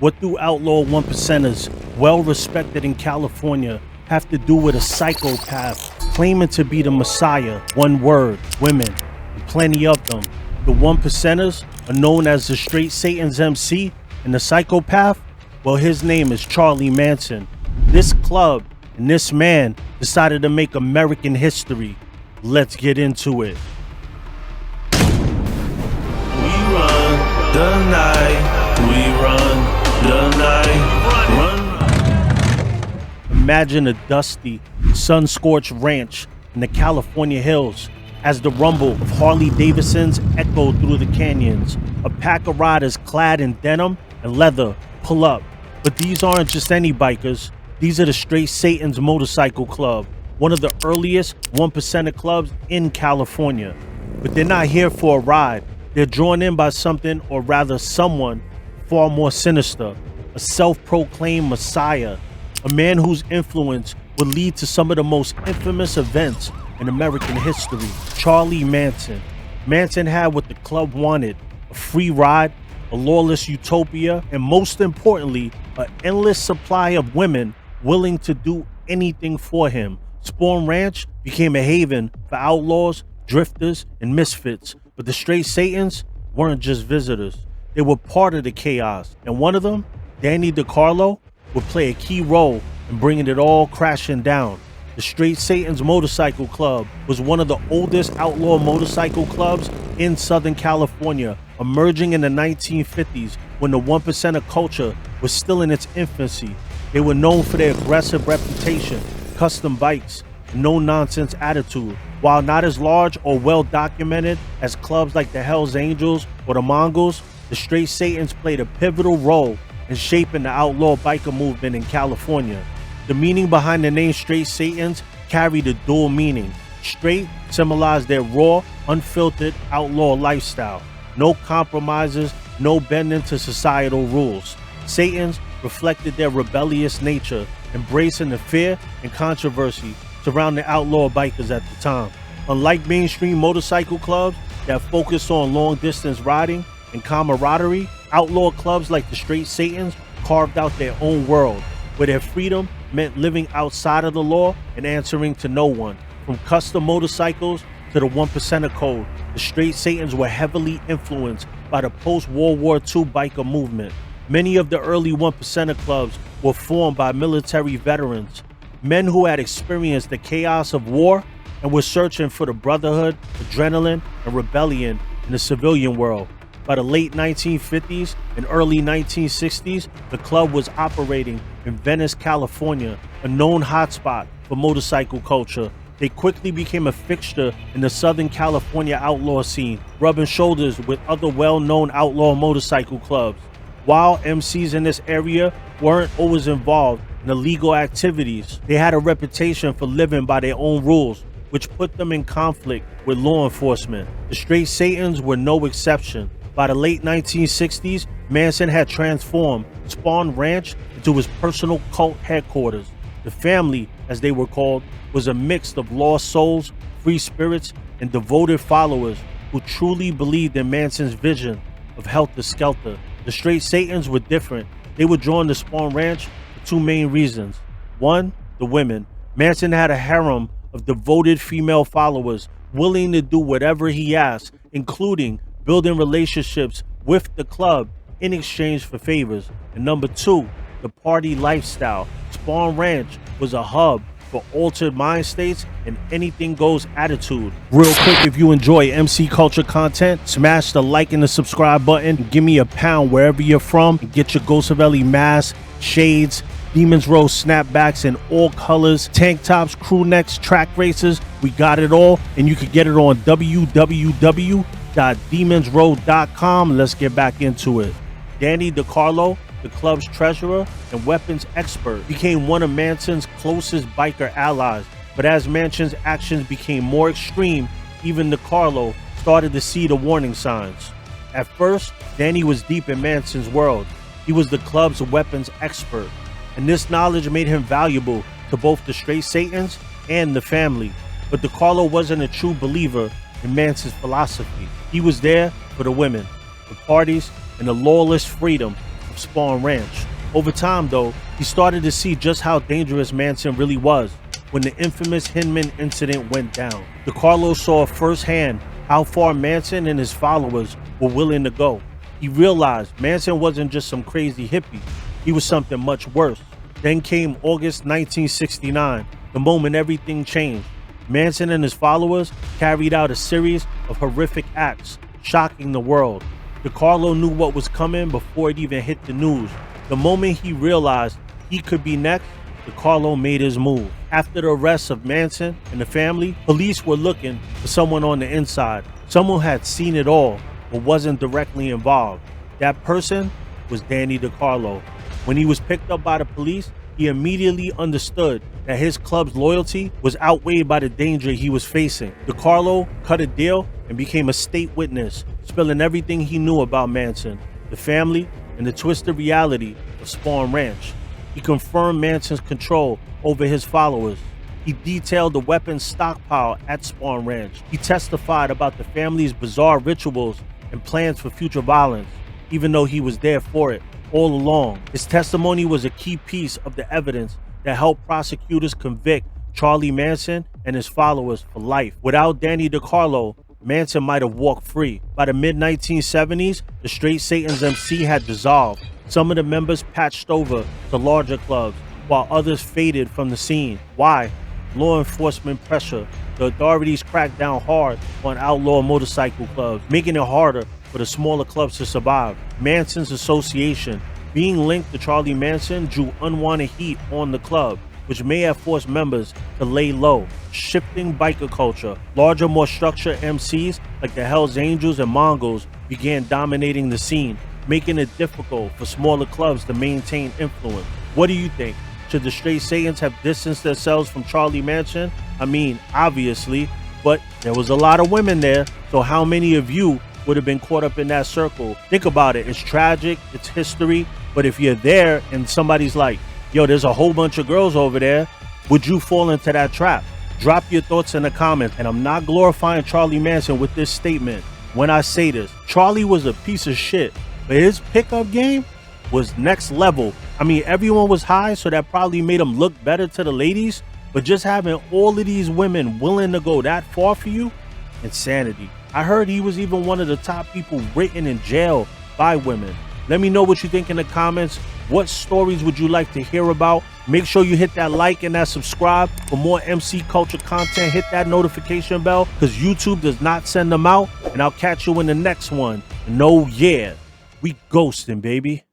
What do outlaw one percenters, well respected in California, have to do with a psychopath claiming to be the Messiah? One word: women, and plenty of them. The one percenters are known as the straight Satan's MC, and the psychopath, well, his name is Charlie Manson. This club and this man decided to make American history. Let's get into it. We run the night, we run the night, run. Imagine a dusty, sun-scorched ranch in the California hills as the rumble of Harley Davidsons echoed through the canyons. A pack of riders clad in denim and leather pull up. But these aren't just any bikers. These are the Straight Satan's Motorcycle Club, one of the earliest one percenter clubs in California. But they're not here for a ride. They're drawn in by something, or rather someone, far more sinister. A self-proclaimed messiah. A man whose influence would lead to some of the most infamous events in American history. Charlie Manson. Manson had what the club wanted: a free ride, a lawless utopia, and most importantly, an endless supply of women willing to do anything for him. Spahn Ranch became a haven for outlaws, drifters, and misfits. But the Straight Satans weren't just visitors. They were part of the chaos, and one of them, Danny DeCarlo, would play a key role in bringing it all crashing down. The Straight Satan's Motorcycle Club was one of the oldest outlaw motorcycle clubs in Southern California, emerging in the 1950s when the one percenter culture was still in its infancy. They were known for their aggressive reputation, custom bikes, and no-nonsense attitude. While not as large or well-documented as clubs like the Hells Angels or the Mongols, the Straight Satans played a pivotal role in shaping the outlaw biker movement in California. The meaning behind the name Straight Satans carried a dual meaning. Straight symbolized their raw, unfiltered outlaw lifestyle. No compromises, no bending to societal rules. Satans reflected their rebellious nature, embracing the fear and controversy surrounding outlaw bikers at the time. Unlike mainstream motorcycle clubs that focus on long-distance riding and camaraderie, outlaw clubs like the Straight Satans carved out their own world, where their freedom meant living outside of the law and answering to no one. From custom motorcycles to the one percenter code, the Straight Satans were heavily influenced by the post-World War II biker movement. Many of the early one percenter clubs were formed by military veterans, men who had experienced the chaos of war and were searching for the brotherhood, adrenaline, and rebellion in the civilian world. By the late 1950s and early 1960s, the club was operating in Venice, California, a known hotspot for motorcycle culture. They quickly became a fixture in the Southern California outlaw scene, rubbing shoulders with other well-known outlaw motorcycle clubs. While MCs in this area weren't always involved in illegal activities, they had a reputation for living by their own rules, which put them in conflict with law enforcement. The Straight Satans were no exception. By the late 1960s, Manson had transformed Spahn Ranch into his personal cult headquarters. The family, as they were called, was a mix of lost souls, free spirits, and devoted followers who truly believed in Manson's vision of Helter Skelter. The Straight Satans were different. They were drawn to Spahn Ranch for two main reasons. One, the women. Manson had a harem of devoted female followers willing to do whatever he asked, including building relationships with the club in exchange for favors. And number two, the party lifestyle. Spahn Ranch was a hub for altered mind states and anything goes attitude. Real quick, if you enjoy MC culture content, smash the like and the subscribe button and give me a pound wherever you're from, and get your Ghostavelli mask, shades, Demons Row snapbacks in all colors, tank tops, crew necks, track races. We got it all, and you can get it on www.demonsrow.com. Let's get back into it. Danny DeCarlo, the club's treasurer and weapons expert, became one of Manson's closest biker allies. But as Manson's actions became more extreme, even DeCarlo started to see the warning signs. At first, Danny was deep in Manson's world. He was the club's weapons expert, and this knowledge made him valuable to both the Straight Satans and the family. But DeCarlo wasn't a true believer in Manson's philosophy. He was there for the women, the parties, and the lawless freedom of of Spahn Ranch. Over time, though, he started to see just how dangerous Manson really was when the infamous Hinman incident went down. DeCarlo saw firsthand how far Manson and his followers were willing to go. He realized Manson wasn't just some crazy hippie, he was something much worse. Then came August 1969, the moment everything changed. Manson and his followers carried out a series of horrific acts, shocking the world. DeCarlo knew what was coming before it even hit the news. The moment he realized he could be next, DeCarlo made his move. After the arrest of Manson and the family, police were looking for someone on the inside, someone who had seen it all but wasn't directly involved. That person was Danny DeCarlo. When he was picked up by the police, he immediately understood that his club's loyalty was outweighed by the danger he was facing. DeCarlo cut a deal and became a state witness, spilling everything he knew about Manson, the family, and the twisted reality of Spahn Ranch. He confirmed Manson's control over his followers. He detailed the weapons stockpile at Spahn Ranch. He testified about the family's bizarre rituals and plans for future violence, even though he was there for it all along. His testimony was a key piece of the evidence that helped prosecutors convict Charlie Manson and his followers for life. Without Danny DeCarlo, Manson might have walked free. By the mid-1970s, the Straight Satan's MC had dissolved. Some of the members patched over to larger clubs, while others faded from the scene. Why? Law enforcement pressure. The authorities cracked down hard on outlaw motorcycle clubs, making it harder for the smaller clubs to survive. Manson's association, being linked to Charlie Manson, drew unwanted heat on the club, which may have forced members to lay low. Shifting biker culture, larger, more structured MCs like the Hells Angels and Mongols began dominating the scene, making it difficult for smaller clubs to maintain influence. What do you think? Should the Straight Satans have distanced themselves from Charlie Manson? I mean, obviously, but there was a lot of women there, so how many of you would have been caught up in that circle? Think about it. It's tragic, it's history, but if you're there and somebody's like, yo, there's a whole bunch of girls over there, would you fall into that trap? Drop your thoughts in the comments. And I'm not glorifying Charlie Manson with this statement when I say this. Charlie was a piece of shit, but his pickup game was next level. I mean, everyone was high, so that probably made him look better to the ladies, but just having all of these women willing to go that far for you, insanity. I heard he was even one of the top people written in jail by women. Let me know what you think in the comments. What stories would you like to hear about? Make sure you hit that like and that subscribe for more MC culture content. Hit that notification bell because YouTube does not send them out. And I'll catch you in the next one. No, yeah, we ghosting, baby.